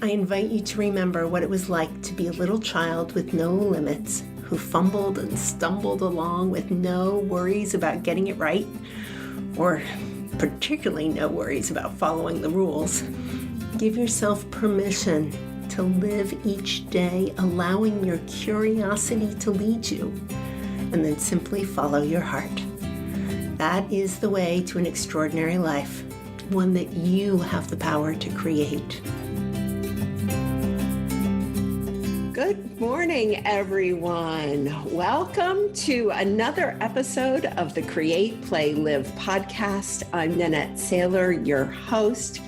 I invite you to remember what it was like to be a little child with no limits, who fumbled and stumbled along with no worries about getting it right, or particularly no worries about following the rules. Give yourself permission to live each day, allowing your curiosity to lead you, and then simply follow your heart. That is the way to an extraordinary life, one that you have the power to create. Good morning, everyone. Welcome to another episode of the Create, Play, Live podcast. I'm Nanette Saylor, your host.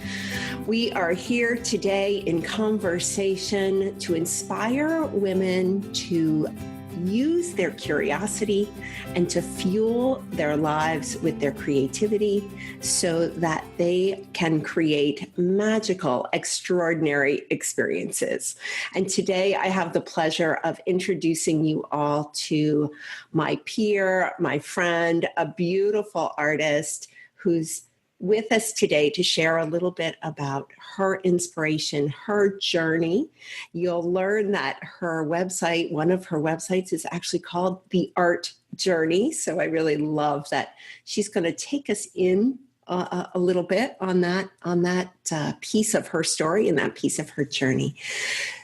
We are here today in conversation to inspire women to use their curiosity and to fuel their lives with their creativity so that they can create magical, extraordinary experiences. And today I have the pleasure of introducing you all to my peer, my friend, a beautiful artist who's with us today to share a little bit about her inspiration, her journey. You'll learn that her website, one of her websites, is actually called The Art Journey. So I really love that she's going to take us in a little bit on that piece of her story and that piece of her journey.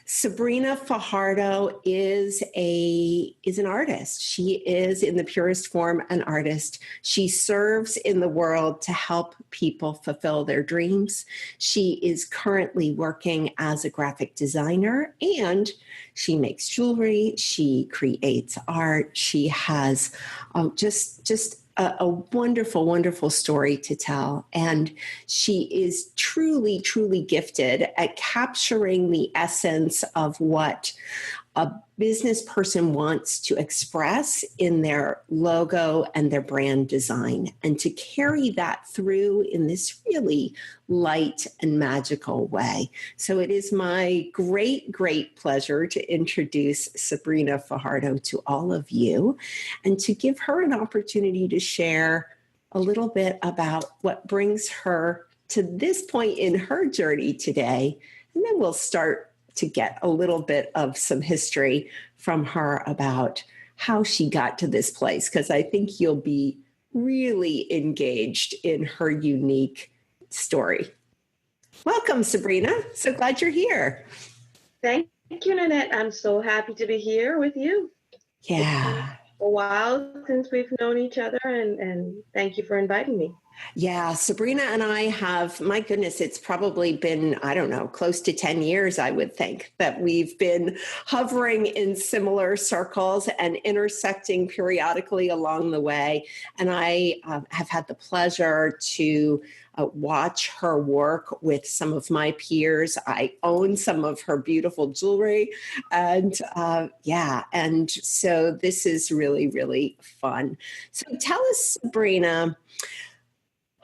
Sabrina Fajardo is an artist. She is, in the purest form, an artist. She serves in the world to help people fulfill their dreams. She is currently working as a graphic designer, and she makes jewelry. She creates art. She has just a wonderful, wonderful story to tell. And she is truly, truly gifted at capturing the essence of what a business person wants to express in their logo and their brand design, and to carry that through in this really light and magical way. So it is my great, great pleasure to introduce Sabrina Fajardo to all of you and to give her an opportunity to share a little bit about what brings her to this point in her journey today. And then we'll start to get a little bit of some history from her about how she got to this place, because I think you'll be really engaged in her unique story. Welcome, Sabrina. So glad you're here. Thank you, Nanette. I'm so happy to be here with you. Yeah. It's been a while since we've known each other, and thank you for inviting me. Yeah, Sabrina and I have, my goodness, it's probably been, I don't know, close to 10 years, I would think, that we've been hovering in similar circles and intersecting periodically along the way. And I have had the pleasure to watch her work with some of my peers. I own some of her beautiful jewelry. And and so this is really, really fun. So tell us, Sabrina,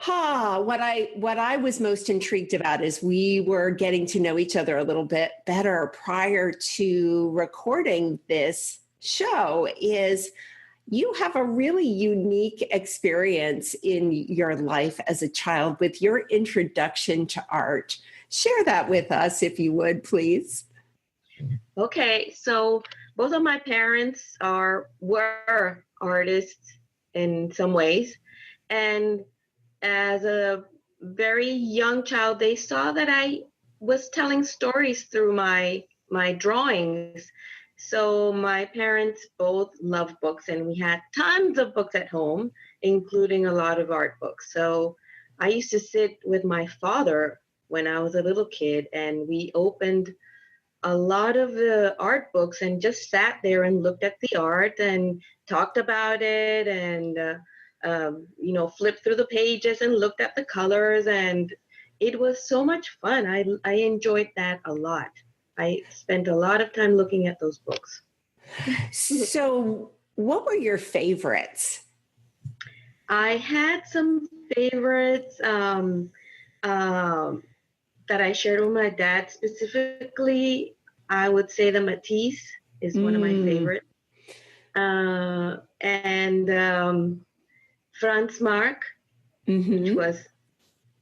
what I was most intrigued about is we were getting to know each other a little bit better prior to recording this show, is you have a really unique experience in your life as a child with your introduction to art. Share that with us, if you would, please. Okay, so both of my parents were artists in some ways, and as a very young child, they saw that I was telling stories through my drawings. So my parents both loved books, and we had tons of books at home, including a lot of art books. So I used to sit with my father when I was a little kid, and we opened a lot of the art books and just sat there and looked at the art and talked about it, and flipped through the pages and looked at the colors, and it was so much fun. I enjoyed that a lot. I spent a lot of time looking at those books. So what were your favorites? I had some favorites that I shared with my dad. Specifically, I would say the Matisse is one of my favorites. And Franz Marc, which was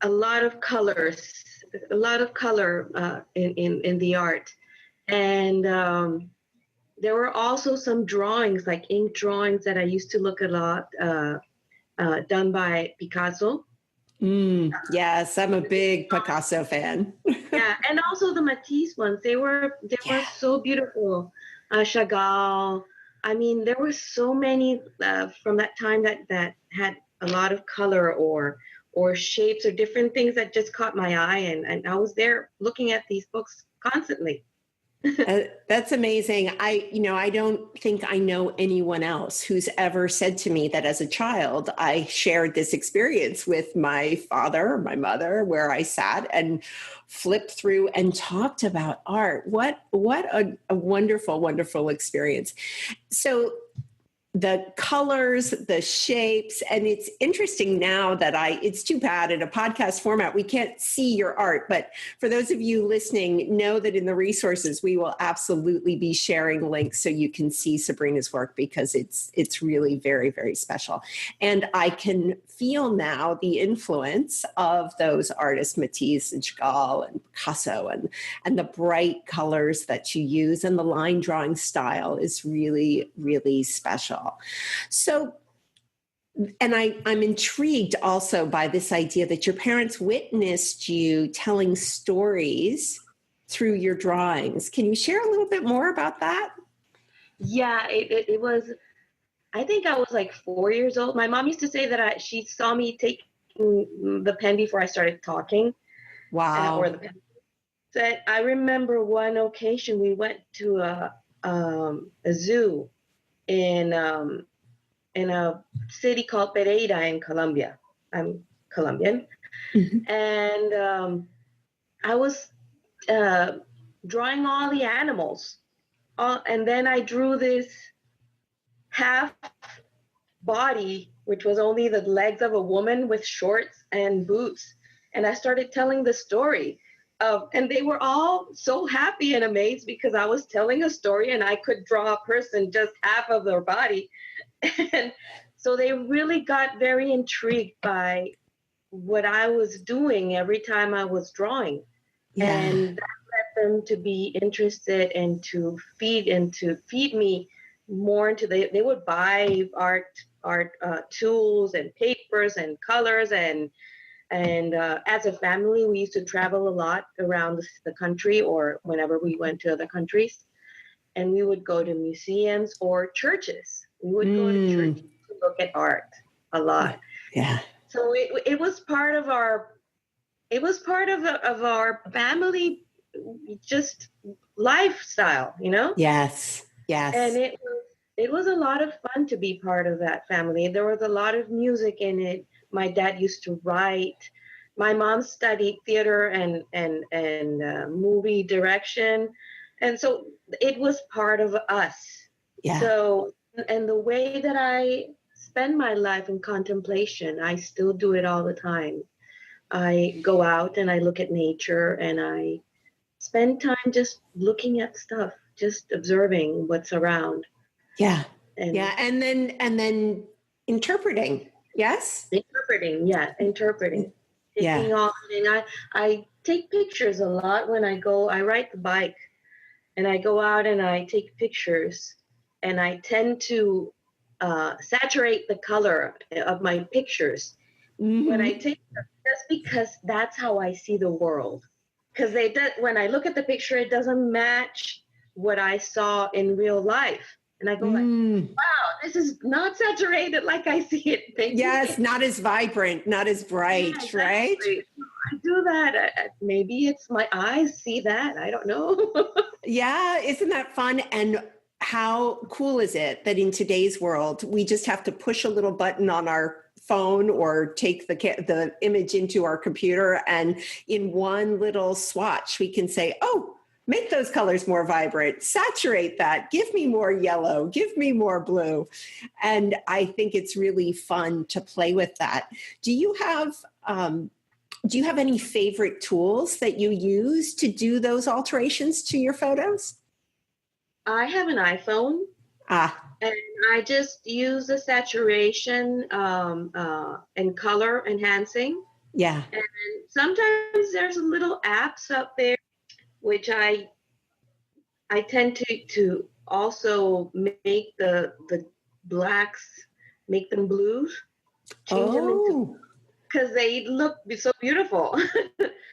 a lot of colors a lot of color in the art. And there were also some drawings, like ink drawings that I used to look a lot, done by Picasso. Yes, I'm a big Picasso fan. Yeah, and also the Matisse ones. They were so beautiful. Chagall. I mean, there were so many from that time that had a lot of color or shapes or different things that just caught my eye, and I was there looking at these books constantly. That's amazing. I don't think I know anyone else who's ever said to me that as a child, I shared this experience with my father, my mother, where I sat and flipped through and talked about art. What a wonderful, wonderful experience. So the colors, the shapes, and it's interesting now that it's too bad in a podcast format, we can't see your art. But for those of you listening, know that in the resources, we will absolutely be sharing links so you can see Sabrina's work because it's really very, very special. And I can feel now the influence of those artists, Matisse and Chagall and Picasso, and the bright colors that you use, and the line drawing style is really, really special. So, and I'm intrigued also by this idea that your parents witnessed you telling stories through your drawings. Can you share a little bit more about that? Yeah, it was, I think I was like 4 years old. My mom used to say that she saw me taking the pen before I started talking. Wow. Or the pen. So I remember one occasion we went to a zoo in a city called Pereira in Colombia. I'm Colombian. Mm-hmm. And I was drawing all the animals. And then I drew this half body, which was only the legs of a woman with shorts and boots. And I started telling the story. And they were all so happy and amazed because I was telling a story and I could draw a person just half of their body. And so they really got very intrigued by what I was doing every time I was drawing. Yeah. And that led them to be interested and to feed me more into they would buy art tools and papers and colors and as a family, we used to travel a lot around the country or whenever we went to other countries. And we would go to museums or churches. We would go to churches to look at art a lot. Yeah. So it was part of our family, just lifestyle, you know? Yes. Yes. And it was a lot of fun to be part of that family. There was a lot of music in it. My dad used to write. My mom studied theater and movie direction. And so it was part of us. Yeah. So, and the way that I spend my life in contemplation, I still do it all the time. I go out and I look at nature and I spend time just looking at stuff, just observing what's around. Yeah. And then interpreting. Yes. Interpreting. Taking off. And I take pictures a lot when I go. I ride the bike, and I go out and I take pictures, and I tend to saturate the color of my pictures when I take them, just because that's how I see the world. Because when I look at the picture, it doesn't match what I saw in real life. And I go like, wow, this is not saturated like I see it. Yes, not as vibrant, not as bright, yeah, right? I do that. Maybe it's my eyes see that. I don't know. Yeah, isn't that fun? And how cool is it that in today's world, we just have to push a little button on our phone or take the image into our computer, and in one little swatch, we can say, oh, make those colors more vibrant, saturate that, give me more yellow, give me more blue. And I think it's really fun to play with that. Do you have any favorite tools that you use to do those alterations to your photos? I have an iPhone. And I just use the saturation and color enhancing. Yeah. And sometimes there's little apps out there which I tend to also make the blacks, make them blues, change them into, Oh, because they look so beautiful.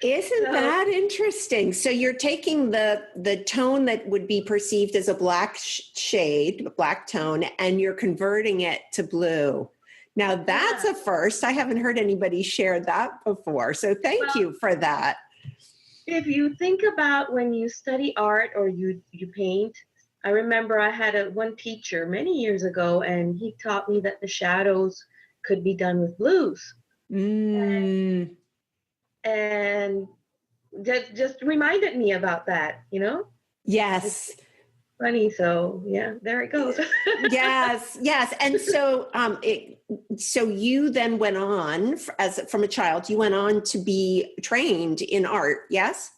isn't So that interesting? So you're taking the tone that would be perceived as a black shade, a black tone, and you're converting it to blue. Now that's yeah, a first. I haven't heard anybody share that before. So thank well, you for that. if you think about when you study art or you paint, I remember I had one teacher many years ago, and he taught me that the shadows could be done with blues, Mm, and just reminded me about that. It's yes. funny. So yeah, there it goes. Yes, yes. And so so you then went on as from a child, you went on to be trained in art, yes?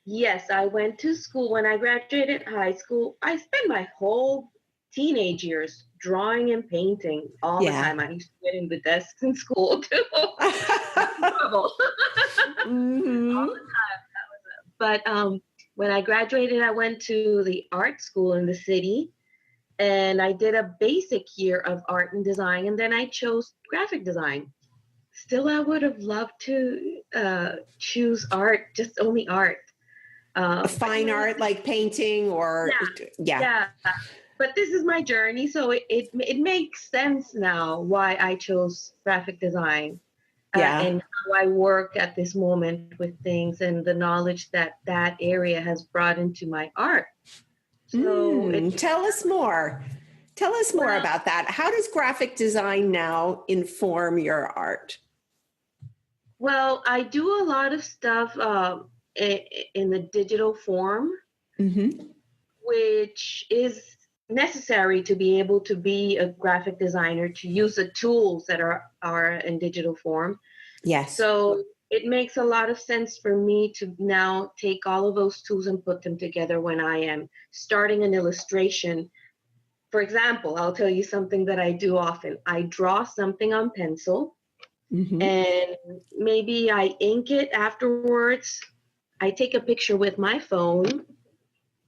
Yes, I went to school. When I graduated high school, I spent my whole teenage years drawing and painting all the Yeah. time. I used to get in the desks in school too. Horrible. Hmm. But when I graduated, I went to the art school in the city, and I did a basic year of art and design, and then I chose graphic design. Still, I would have loved to choose art, just only art. But Fine art like painting or yeah, yeah, yeah. But this is my journey, so it makes sense now why I chose graphic design, yeah. and how I work at this moment with things, and the knowledge that that area has brought into my art. So it Tell us more. Tell us more well, about that. How does graphic design now inform your art? well, I do a lot of stuff in the digital form, Hmm. which is necessary to be able to be a graphic designer, to use the tools that are in digital form. Yes. So it makes a lot of sense for me to now take all of those tools and put them together when I am starting an illustration. For example, I'll tell you something that I do often. I draw something on pencil, Hmm. and maybe I ink it afterwards. I take a picture with my phone,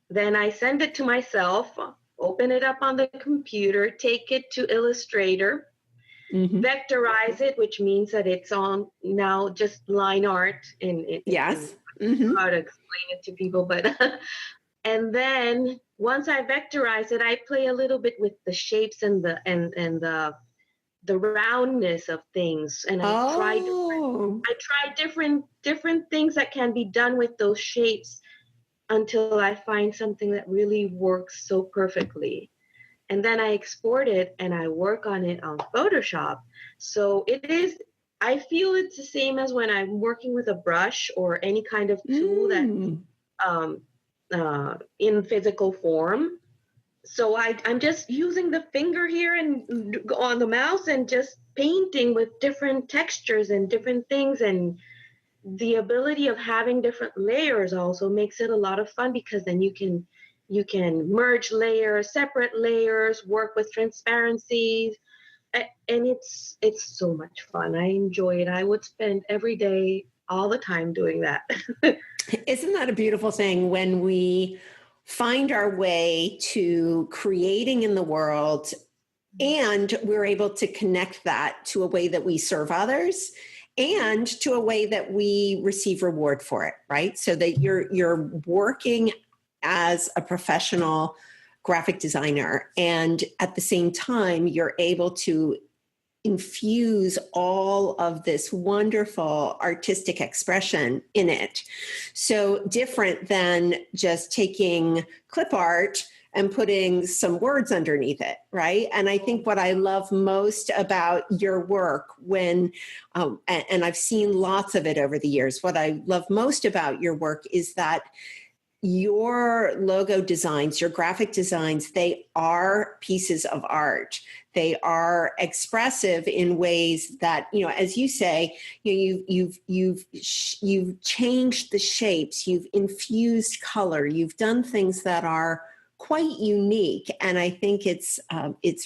then I send it to myself, open it up on the computer, take it to Illustrator, Hmm. vectorize it, which means that it's on now just line art in Yes. Hmm. how to explain it to people, but and then once I vectorize it, I play a little bit with the shapes and the roundness of things, and Oh. I try different things that can be done with those shapes until I find something that really works so perfectly. And then I export it and I work on it on Photoshop. So I feel it's the same as when I'm working with a brush or any kind of tool that Mm. um, in physical form. So I'm just using the finger here and on the mouse and just painting with different textures and different things, and the ability of having different layers also makes it a lot of fun, because then you can merge layers, separate layers, work with transparencies, and it's so much fun. I enjoy it. I would spend every day all the time doing that. Isn't that a beautiful thing when we find our way to creating in the world and we're able to connect that to a way that we serve others and to a way that we receive reward for it, right? So that you're working as a professional graphic designer and at the same time you're able to infuse all of this wonderful artistic expression in it. So different than just taking clip art and putting some words underneath it, right? And I think what I love most about your work and I've seen lots of it over the years, what I love most about your work is that your logo designs, your graphic designs, they are pieces of art. They are expressive in ways that, as you say, you've changed the shapes, you've infused color, you've done things that are quite unique, and I think it's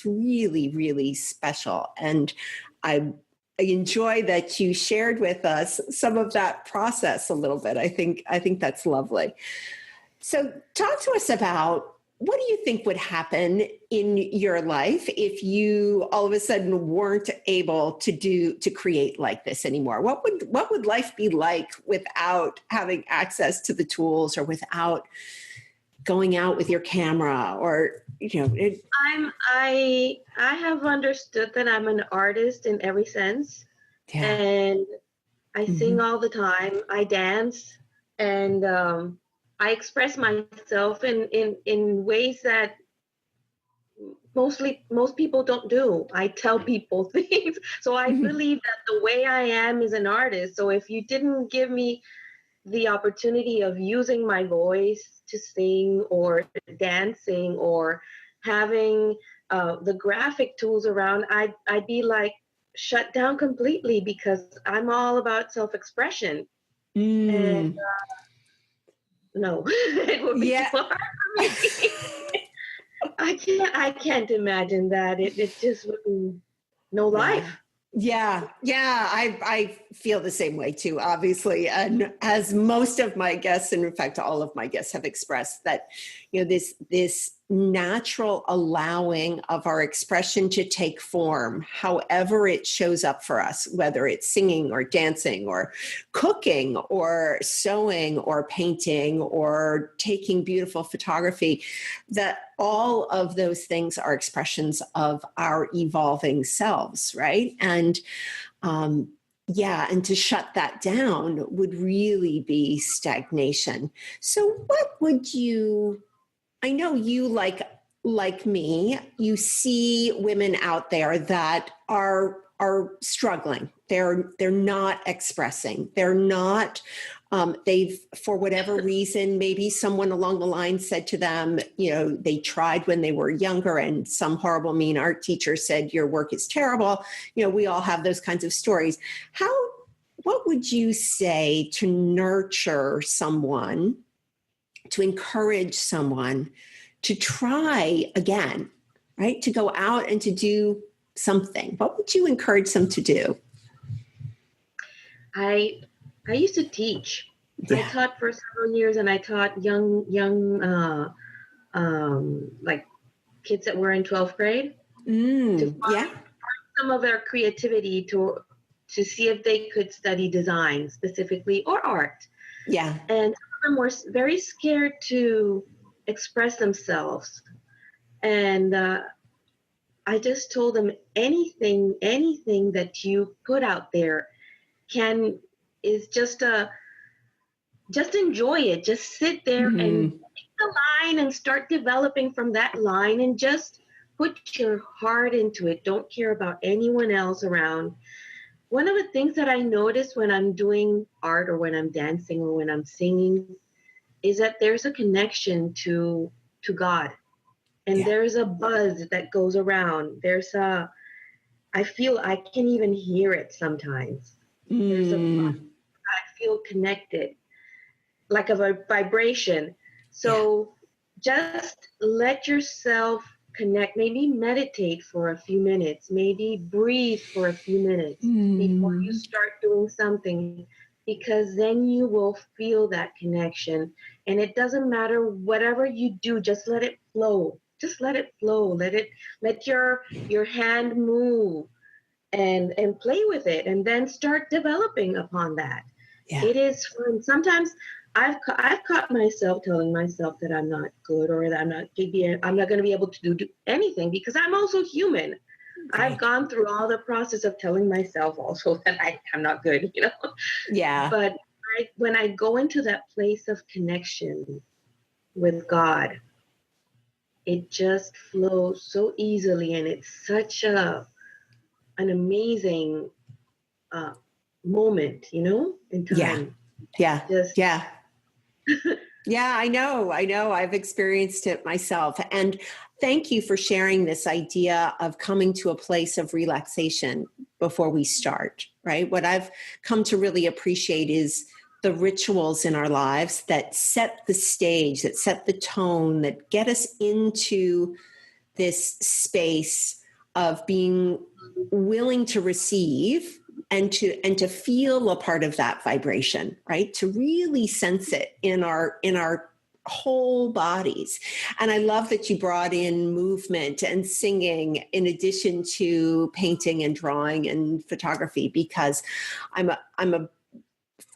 really, really special. And I enjoy that you shared with us some of that process a little bit. I think that's lovely. So talk to us about, what do you think would happen in your life if you all of a sudden weren't able to create like this anymore? What would life be like without having access to the tools, or without going out with your camera, or I have understood that I'm an artist in every sense, yeah. and I sing Mm-hmm. all the time. I dance, and I express myself in ways that most people don't do. I tell people things. So I Mm-hmm. believe that the way I am is an artist. So if you didn't give me the opportunity of using my voice to sing or dancing or having the graphic tools around, I'd be like shut down completely, because I'm all about self-expression. And Mm. no, it would be too Yeah. hard for me. I can't imagine that. It just would be no Yeah. life. Yeah. I feel the same way too, obviously. And as most of my guests, and in fact, all of my guests have expressed that, this natural allowing of our expression to take form, however it shows up for us, whether it's singing or dancing or cooking or sewing or painting or taking beautiful photography, that all of those things are expressions of our evolving selves, right? And and to shut that down would really be stagnation. So what would you, I know you, like me, you see women out there that are struggling. They're not expressing. They're not. They've, for whatever reason, maybe someone along the line said to them, they tried when they were younger, and some horrible, mean art teacher said, "Your work is terrible." We all have those kinds of stories. What would you say to nurture someone, to encourage someone to try again, right? To go out and to do something. What would you encourage them to do? I used to teach. I Yeah. taught for several years, and I taught young like kids that were in 12th grade, to Yeah. find some of their creativity, to see if they could study design specifically, or art. Yeah. And some of them were very scared to express themselves. And I just told them, anything that you put out there can is just enjoy it. Just sit there and Mm-hmm. pick the line and start developing from that line, and just put your heart into it. Don't care about anyone else around. One of the things that I notice when I'm doing art, or when I'm dancing, or when I'm singing, is that there's a connection to God. And Yeah. there's a buzz that goes around. I feel, I can even hear it sometimes. There's a buzz. Mm. I feel connected, like a vibration. Yeah. So just let yourself connect. Maybe meditate for a few minutes. Maybe breathe for a few minutes before you Mm. start doing something, because then you will feel that connection. And it doesn't matter whatever you do, just let it flow. Just let it flow. Let your hand move, and play with it, and then start developing upon that. Yeah. It is fun. Sometimes I've caught myself telling myself that I'm not good, or that I'm not going to be able to do anything, because I'm also human. I've Right. gone through all the process of telling myself also that I'm not good, Yeah. But when I go into that place of connection with God, it just flows so easily, and it's such an amazing uh, moment, in Yeah. time. Yeah. Just Yeah. Yeah, I know. I've experienced it myself. And thank you for sharing this idea of coming to a place of relaxation before we start, right? What I've come to really appreciate is the rituals in our lives that set the stage, that set the tone, that get us into this space of being willing to receive, and to feel a part of that vibration, right? To really sense it in our whole bodies. And I love that you brought in movement and singing in addition to painting and drawing and photography, because I'm a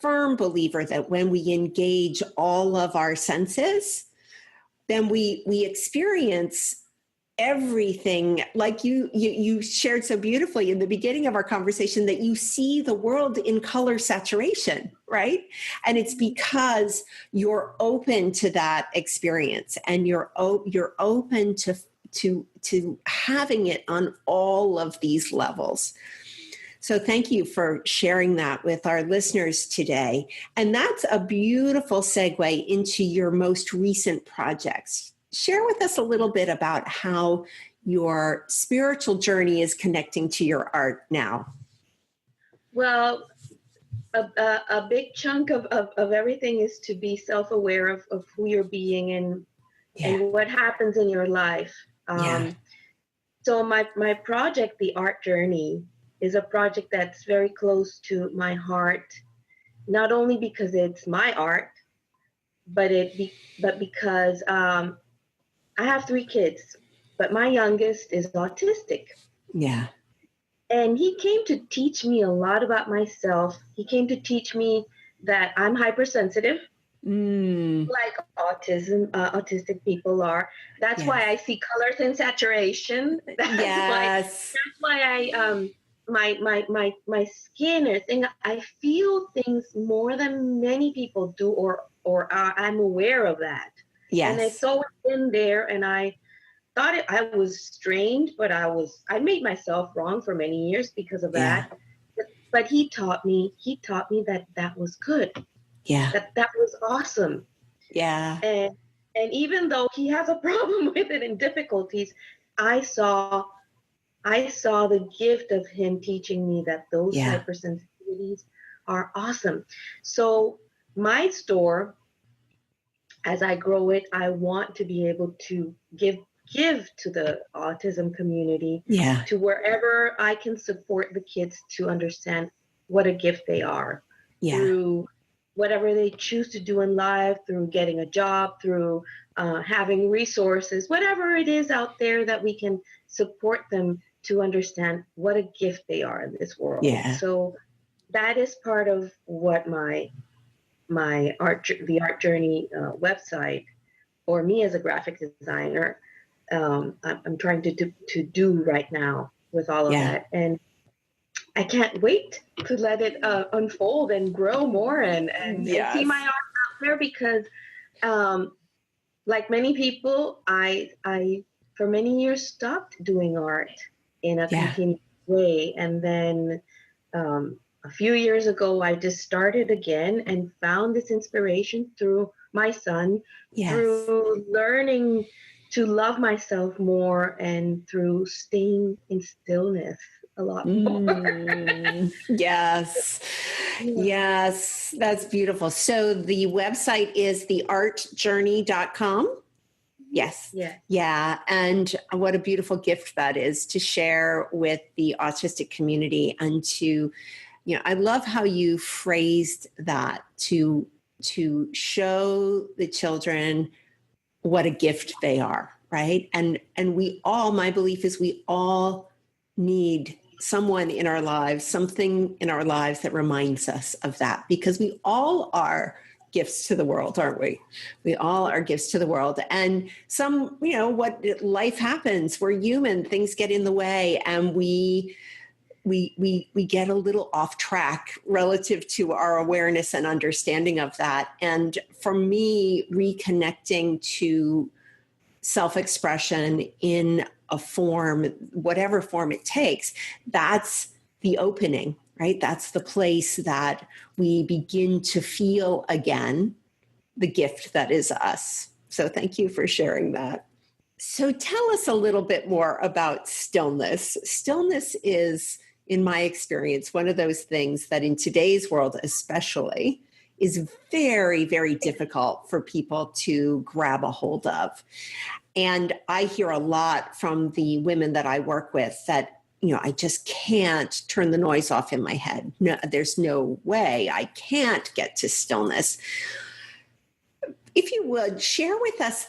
firm believer that when we engage all of our senses, then we experience everything. Like you shared so beautifully in the beginning of our conversation, that you see the world in color saturation, right? And it's because you're open to that experience, and you're open to having it on all of these levels. So thank you for sharing that with our listeners today. And that's a beautiful segue into your most recent projects. Share with us a little bit about how your spiritual journey is connecting to your art now. Well, a big chunk of everything is to be self-aware of who you're being and what happens in your life. So my project, The Art Journey, is a project that's very close to my heart, not only because it's my art, but because I have 3 kids, but my youngest is autistic. Yeah. And he came to teach me a lot about myself. He came to teach me that I'm hypersensitive, like autistic people are. That's why I see colors in saturation. That's why I my skin is thing. I feel things more than many people do, or I'm aware of that. Yes. And it's always been there, and I thought I was strange, but I made myself wrong for many years because of that. But he taught me that was good. Yeah. That was awesome. Yeah. And even though he has a problem with it and difficulties, I saw the gift of him teaching me that those hypersensitivities are awesome. So my store, as I grow it, I want to be able to give to the autism community, to wherever I can support the kids to understand what a gift they are, through whatever they choose to do in life, through getting a job, through having resources, whatever it is out there, that we can support them to understand what a gift they are in this world. So that is part of what the Art Journey website, or me as a graphic designer, I'm trying to do right now with all of that. And I can't wait to let it unfold and grow more and see my art out there, because like many people, I for many years stopped doing art in a continuous way. And then a few years ago, I just started again and found this inspiration through my son, through learning to love myself more, and through staying in stillness a lot more. Yes, that's beautiful. So the website is theartjourney.com. Yes. Yeah. And what a beautiful gift that is to share with the autistic community, and to, I love how you phrased that, to show the children what a gift they are, right? And my belief is we all need someone in our lives, something in our lives that reminds us of that, because we all are gifts to the world, aren't we? We all are gifts to the world. And some, what life happens, we're human, things get in the way, and we get a little off track relative to our awareness and understanding of that. And for me, reconnecting to self-expression in a form, whatever form it takes, that's the opening, right? That's the place that we begin to feel again the gift that is us. So thank you for sharing that. So tell us a little bit more about stillness. Stillness is, in my experience, one of those things that in today's world especially is very, very difficult for people to grab a hold of. And I hear a lot from the women that I work with that, I just can't turn the noise off in my head. No, there's no way I can't get to stillness. If you would share with us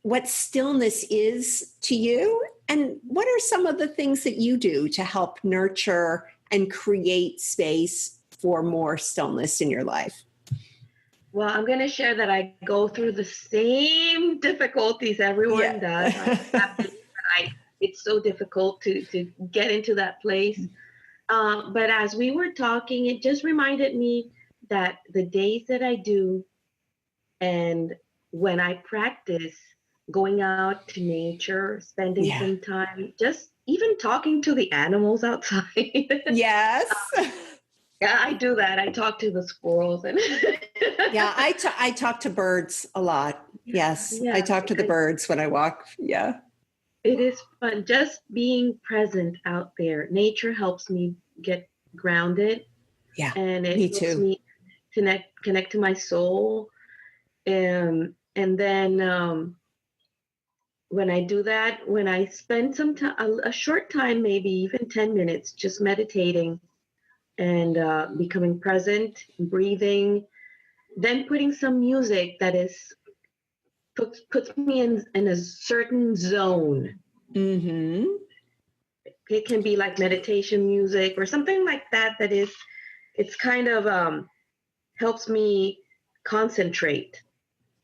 what stillness is to you, and what are some of the things that you do to help nurture and create space for more stillness in your life? Well, I'm going to share that I go through the same difficulties everyone does. It's so difficult to get into that place. But as we were talking, it just reminded me that the days that I do, and when I practice going out to nature, spending some time, just even talking to the animals outside. Yes. Yeah, I do that. I talk to the squirrels and yeah, I talk to birds a lot. Yes, I talk to the birds when I walk. Yeah. It is fun just being present out there. Nature helps me get grounded. Yeah. And it me helps too. me connect to my soul. And then when I do that, when I spend some time, a short time, maybe even 10 minutes, just meditating and becoming present, breathing, then putting some music that puts me in a certain zone. Mm-hmm. It can be like meditation music or something like that. It's kind of helps me concentrate.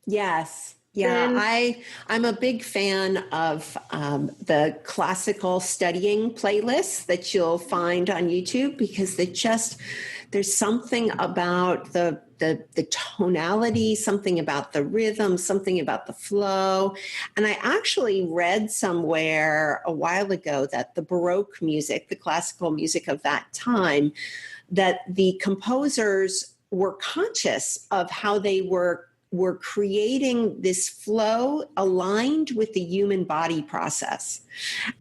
Yes. Yeah, I'm a big fan of the classical studying playlists that you'll find on YouTube, because there's something about the tonality, something about the rhythm, something about the flow. And I actually read somewhere a while ago that the Baroque music, the classical music of that time, that the composers were conscious of how they were creating this flow aligned with the human body process.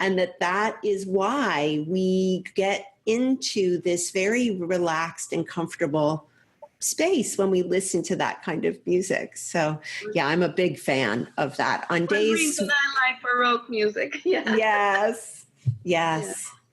And that is why we get into this very relaxed and comfortable space when we listen to that kind of music. So yeah, I'm a big fan of that. On days. One reason I like Baroque music. Yeah. Yes.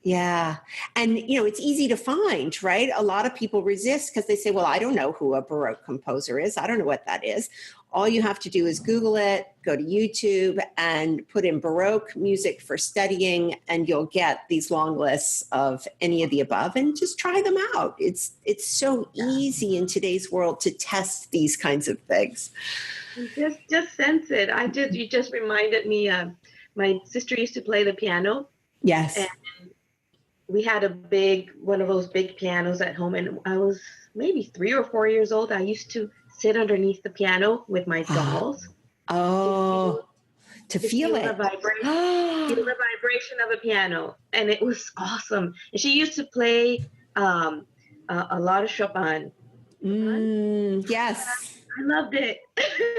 Yeah. And, it's easy to find, right? A lot of people resist because they say, well, I don't know who a Baroque composer is. I don't know what that is. All you have to do is Google it, go to YouTube and put in Baroque music for studying, and you'll get these long lists of any of the above, and just try them out. It's so easy in today's world to test these kinds of things. Just sense it. You just reminded me, my sister used to play the piano. Yes. And we had one of those big pianos at home, and I was maybe 3 or 4 years old. I used to sit underneath the piano with my dolls. To feel it. Feel the vibration of a piano. And it was awesome. And she used to play a lot of Chopin. Yes. I loved it.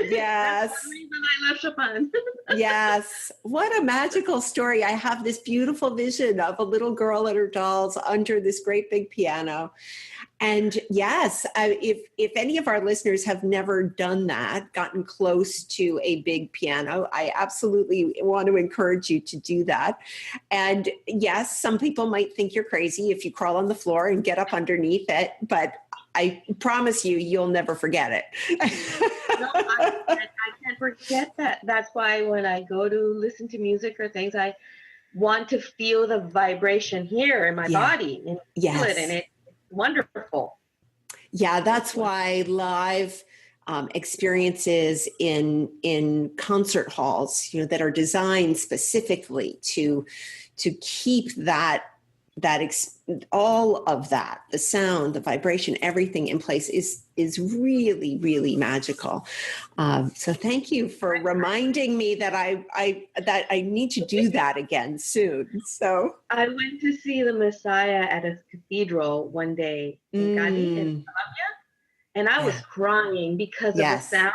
Yes. That's the reason I love Chopin. Yes. What a magical story. I have this beautiful vision of a little girl and her dolls under this great big piano. And yes, if any of our listeners have never done that, gotten close to a big piano, I absolutely want to encourage you to do that. And yes, some people might think you're crazy if you crawl on the floor and get up underneath it, but I promise you'll never forget it. No, I can't forget that. That's why when I go to listen to music or things, I want to feel the vibration here in my body and feel it, and it's wonderful. Yeah, that's why live experiences in concert halls, that are designed specifically to keep all of that, the sound, the vibration, everything in place is really, really magical. So thank you for reminding me that I need to do that again soon. So I went to see the Messiah at a cathedral one day in Cali, in Colombia, and I was crying because of the sound.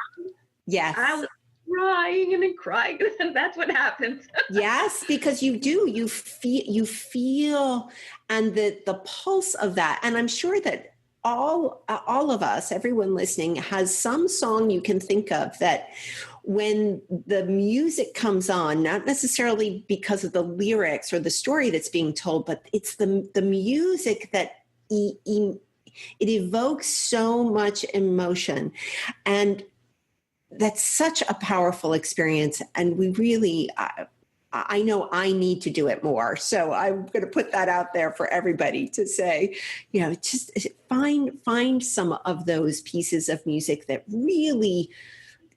Yes. I was crying and then crying, and that's what happens. Yes, because you feel and the pulse of that. And I'm sure that all of us, everyone listening, has some song you can think of that when the music comes on, not necessarily because of the lyrics or the story that's being told, but it's the music that it evokes so much emotion. And that's such a powerful experience. And we really, I know I need to do it more. So I'm going to put that out there for everybody to say, just find some of those pieces of music that really,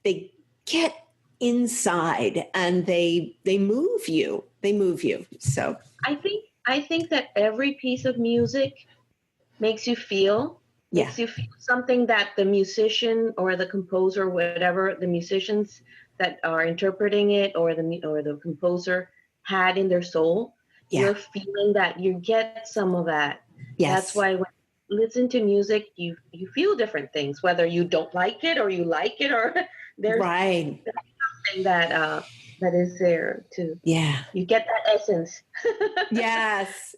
they get inside and they move you. They move you. So I think that every piece of music makes you feel something that the musician or the composer, whatever the musicians that are interpreting it or the composer had in their soul. You're feeling that, you get some of that. That's why when you listen to music, you feel different things, whether you don't like it or you like it, or there's something that is there to, you get that essence. yes.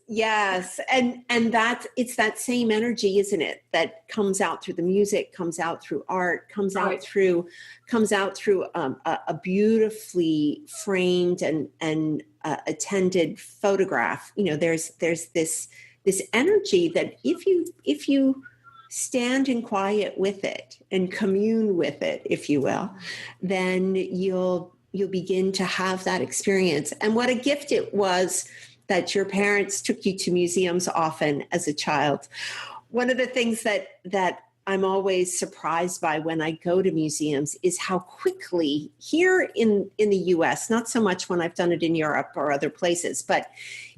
And it's that same energy, isn't it? That comes out through the music, comes out through art, comes out through a beautifully framed and attended photograph. There's this energy that if you stand in quiet with it and commune with it, if you will, then you'll begin to have that experience. And what a gift it was that your parents took you to museums often as a child. One of the things that I'm always surprised by when I go to museums is how quickly here in the US, not so much when I've done it in Europe or other places, but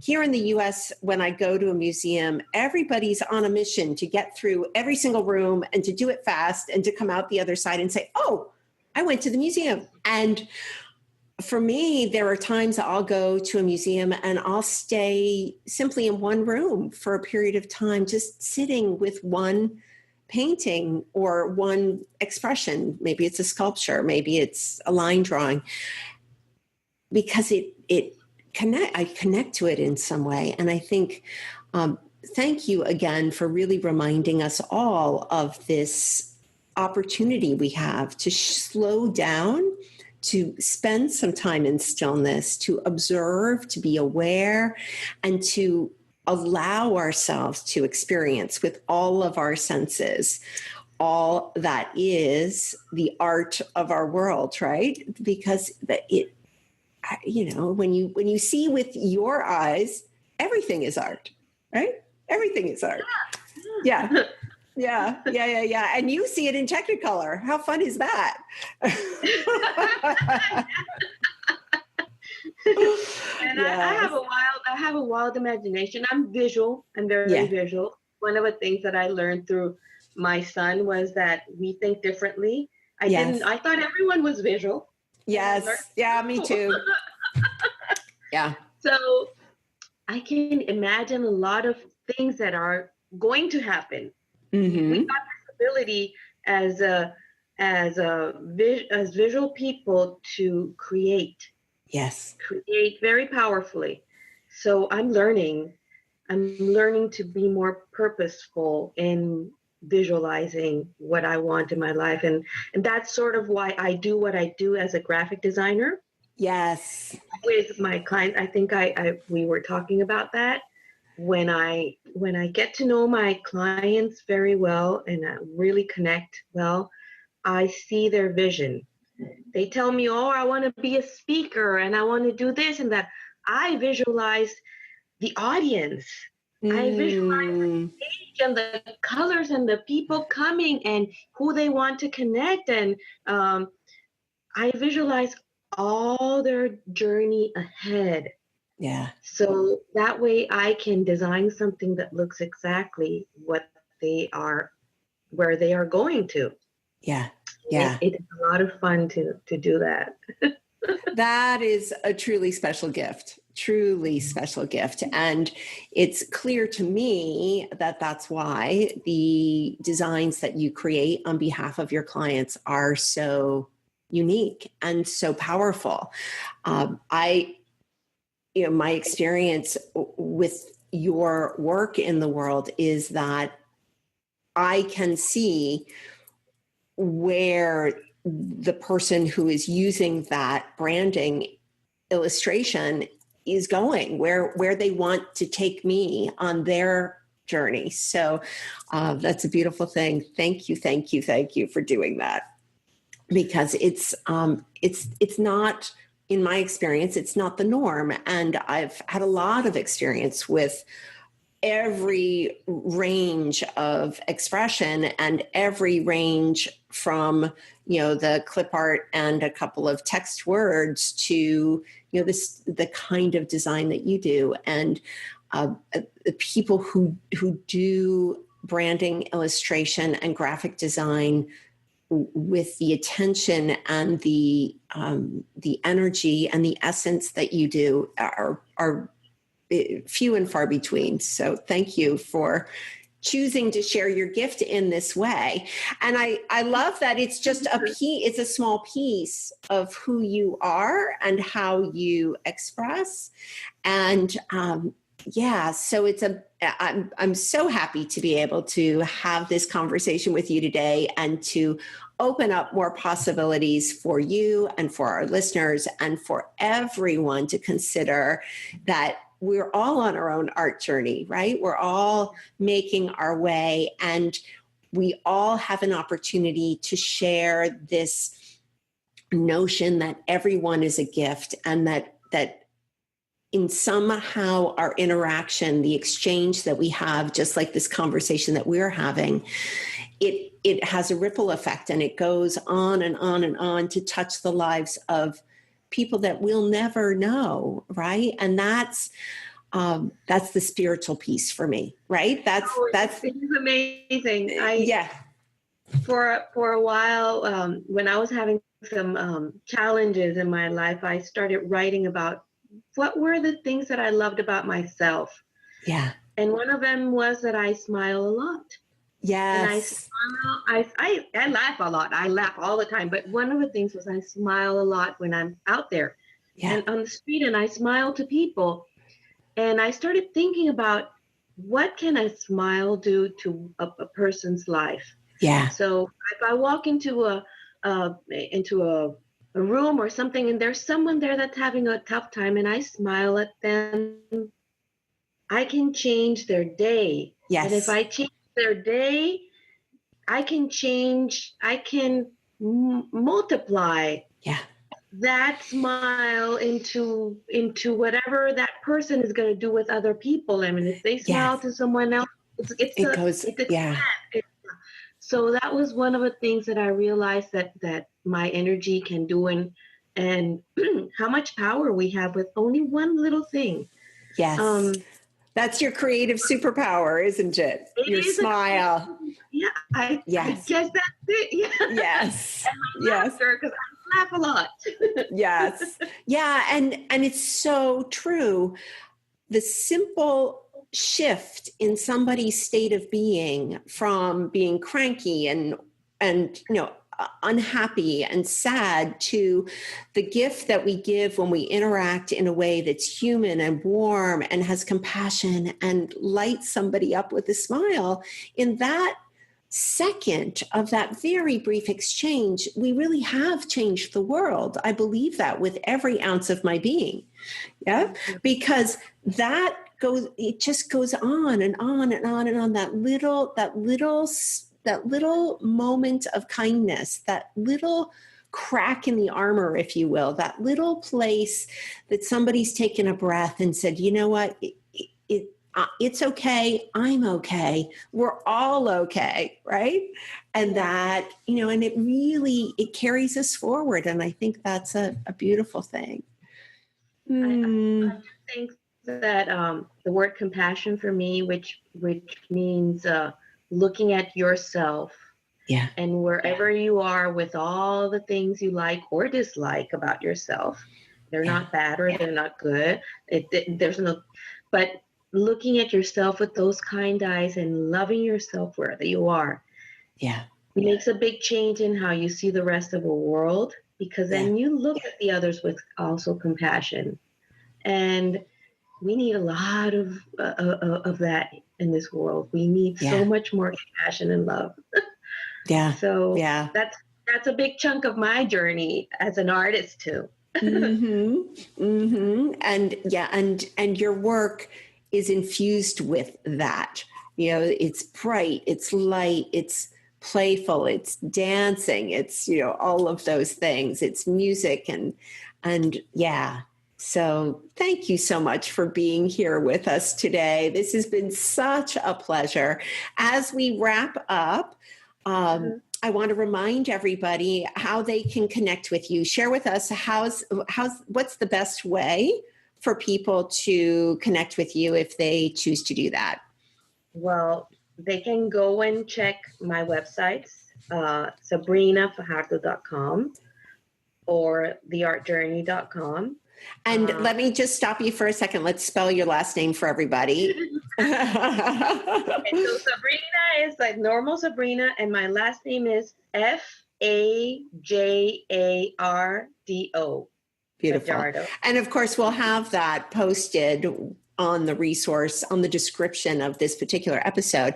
here in the US, when I go to a museum, everybody's on a mission to get through every single room and to do it fast and to come out the other side and say, oh, I went to the museum. And for me, there are times I'll go to a museum and I'll stay simply in one room for a period of time, just sitting with one painting or one expression. Maybe it's a sculpture, maybe it's a line drawing, because I connect to it in some way. And I think, thank you again for really reminding us all of this opportunity we have to slow down, to spend some time in stillness, to observe, to be aware, and to allow ourselves to experience with all of our senses all that is the art of our world, right? Because when you see with your eyes, everything is art, right? Everything is art. Yeah. And you see it in Technicolor. How fun is that? And yes. I have a wild imagination. I'm visual. I'm very visual. One of the things that I learned through my son was that we think differently. I thought everyone was visual. Yes. Yeah, me too. Yeah. So I can imagine a lot of things that are going to happen. Mm-hmm. We got this ability as visual people to create. Yes. Create very powerfully. So I'm learning to be more purposeful in visualizing what I want in my life. And that's sort of why I do what I do as a graphic designer. Yes. With my clients, I think we were talking about that. When I get to know my clients very well and I really connect well, I see their vision. They tell me, oh, I want to be a speaker and I want to do this and that. I visualize the audience. I visualize the stage and the colors and the people coming and who they want to connect. And I visualize all their journey ahead. Yeah. So that way I can design something that looks exactly what they are, where they are going to. Yeah. Yeah. It is a lot of fun to do that. That is a truly special gift. And it's clear to me that that's why the designs that you create on behalf of your clients are so unique and so powerful. My experience with your work in the world is that I can see where the person who is using that branding illustration is going, where they want to take me on their journey. So that's a beautiful thing. Thank you for doing that, because it's not, in my experience, it's not the norm. And I've had a lot of experience with every range of expression and every range from, the clip art and a couple of text words to, the kind of design that you do. And the people who do branding, illustration, and graphic design with the attention and the energy and the essence that you do are few and far between. So thank you for choosing to share your gift in this way. And I love that it's just it's a small piece of who you are and how you express. And so I'm so happy to be able to have this conversation with you today and to open up more possibilities for you and for our listeners and for everyone to consider that we're all on our own art journey, right? We're all making our way, and we all have an opportunity to share this notion that everyone is a gift, and that in somehow our interaction, the exchange that we have, just like this conversation that we're having, it has a ripple effect, and it goes on and on and on to touch the lives of people that we'll never know, right? And that's the spiritual piece for me, right? That's amazing. Yeah. For a while, when I was having some challenges in my life, I started writing about what were the things that I loved about myself. Yeah. And one of them was that I smile a lot. Yes. And I smile, I laugh a lot. I laugh all the time. But one of the things was I smile a lot when I'm out there and on the street, and I smile to people. And I started thinking about, what can a smile do to a person's life? Yeah. So if I walk into a room or something, and there's someone there that's having a tough time, and I smile at them, I can change their day. Yes. And if I change their day, I can multiply that smile into whatever that person is going to do with other people. I mean, if they smile to someone else, so that was one of the things that I realized that my energy can do, and how much power we have with only one little thing. Yes. That's your creative superpower, isn't it? Your smile. I guess that's it. Yeah. Yes. And my laughter, because I laugh a lot. Yes. Yeah. And it's so true. The simple shift in somebody's state of being from being cranky and unhappy and sad to the gift that we give when we interact in a way that's human and warm and has compassion and lights somebody up with a smile. In that second of that very brief exchange, we really have changed the world. I believe that with every ounce of my being. Yeah. Because it just goes on and on and on and on. That little moment of kindness, that little crack in the armor, if you will, that little place that somebody's taken a breath and said, you know what, it's okay. I'm okay. We're all okay. Right. And that, and it carries us forward. And I think that's a beautiful thing. I think that the word compassion for me, which means looking at yourself, and wherever you are with all the things you like or dislike about yourself, they're not bad or they're not good. There's no, but looking at yourself with those kind eyes and loving yourself wherever you are, makes a big change in how you see the rest of the world, because then you look at the others with also compassion. And we need a lot of that in this world. We need so much more compassion and love. Yeah. So that's a big chunk of my journey as an artist too. And yeah, and your work is infused with that. You know, it's bright, it's light, it's playful, it's dancing, it's, you know, all of those things. It's music and yeah. So thank you so much for being here with us today. This has been such a pleasure. As we wrap up, I want to remind everybody how they can connect with you. Share with us what's the best way for people to connect with you if they choose to do that. Well, they can go and check my websites, sabrinafajardo.com or theartjourney.com. And let me just stop you for a second. Let's spell your last name for everybody. Okay, so Sabrina is like normal Sabrina, and my last name is Fajardo. Beautiful. Fajardo. And of course, we'll have that posted on the resource, on the description of this particular episode.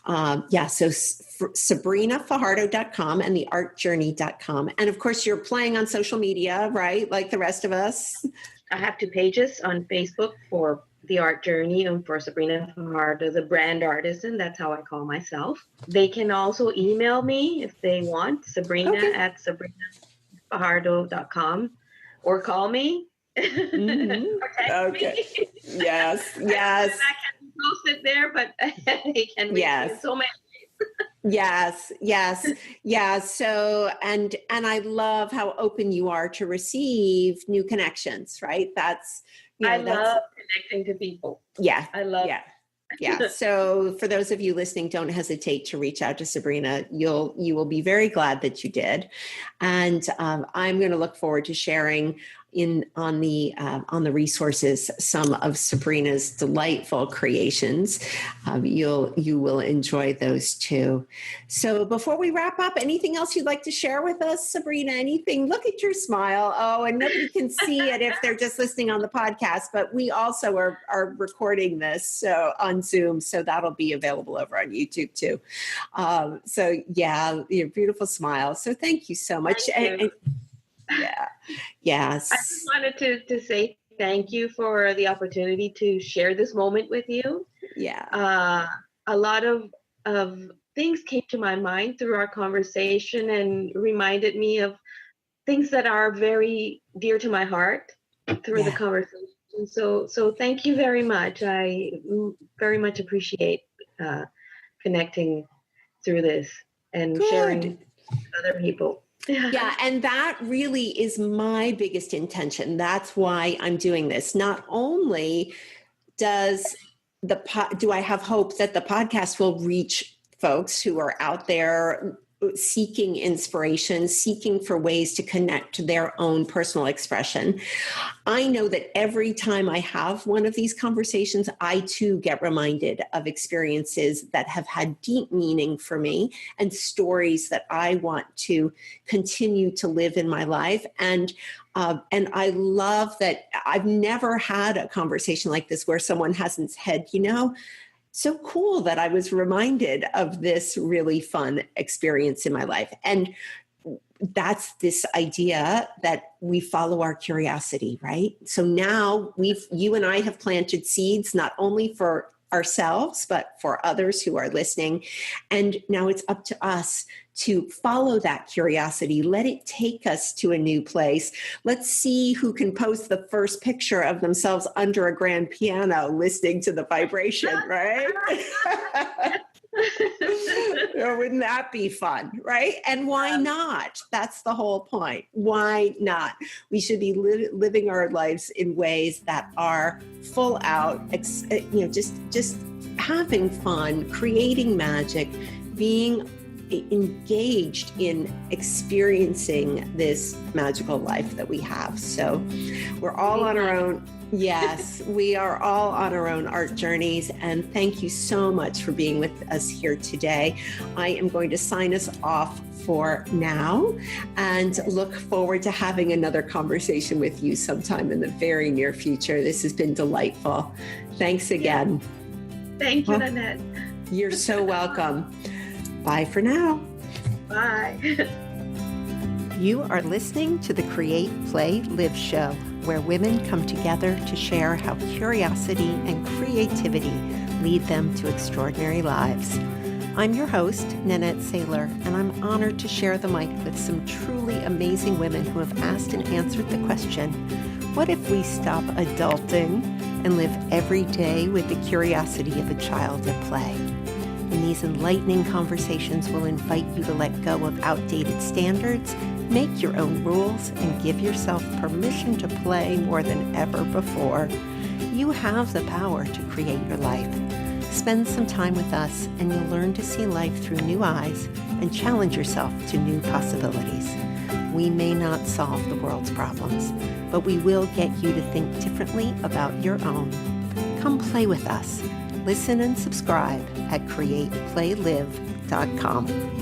So sabrinafajardo.com and theartjourney.com. And of course, you're playing on social media, right? Like the rest of us. I have 2 pages on Facebook for The Art Journey and for Sabrina Fajardo, the brand artisan. That's how I call myself. They can also email me if they want, sabrina@sabrinafajardo.com, or call me. Or text me. Yes. I can post it there, but they can reach me in so many ways. Yes. So, and I love how open you are to receive new connections, right? I love connecting to people. Yeah. I love Yeah. So for those of you listening, don't hesitate to reach out to Sabrina. You will be very glad that you did. And I'm going to look forward to sharing on the resources some of Sabrina's delightful creations. You will enjoy those too. So before we wrap up, anything else you'd like to share with us, Sabrina? Anything? Look at your smile. Oh, and nobody can see it if they're just listening on the podcast, but we also are recording this on Zoom, so that'll be available over on YouTube too. So yeah, your beautiful smile. So thank you so much. Yes. I just wanted to say thank you for the opportunity to share this moment with you. Yeah. A lot of things came to my mind through our conversation and reminded me of things that are very dear to my heart through the conversation. So thank you very much. I very much appreciate connecting through this and sharing with other people. Yeah. And that really is my biggest intention. That's why I'm doing this. Not only do I have hope that the podcast will reach folks who are out there seeking inspiration, seeking for ways to connect to their own personal expression. I know that every time I have one of these conversations, I too get reminded of experiences that have had deep meaning for me and stories that I want to continue to live in my life. And I love that I've never had a conversation like this where someone hasn't said, so cool that I was reminded of this really fun experience in my life. And that's this idea that we follow our curiosity, right? So now you and I have planted seeds, not only for ourselves, but for others who are listening. And now it's up to us to follow that curiosity. Let it take us to a new place. Let's see who can post the first picture of themselves under a grand piano listening to the vibration, right? Wouldn't that be fun, right? And why not? That's the whole point. Why not? We should be living our lives in ways that are full out, just having fun, creating magic, being engaged in experiencing this magical life that we have. So we're all on our own. Yes, we are all on our own art journeys. And thank you so much for being with us here today. I am going to sign us off for now and look forward to having another conversation with you sometime in the very near future. This has been delightful. Thanks again. Thank you, Nanette. You're so welcome. Bye for now. Bye. You are listening to the Create, Play, Live show, where women come together to share how curiosity and creativity lead them to extraordinary lives. I'm your host, Nanette Saylor, and I'm honored to share the mic with some truly amazing women who have asked and answered the question, what if we stop adulting and live every day with the curiosity of a child at play? And these enlightening conversations will invite you to let go of outdated standards, make your own rules, and give yourself permission to play more than ever before. You have the power to create your life. Spend some time with us and you'll learn to see life through new eyes and challenge yourself to new possibilities. We may not solve the world's problems, but we will get you to think differently about your own. Come play with us. Listen and subscribe at createplaylive.com.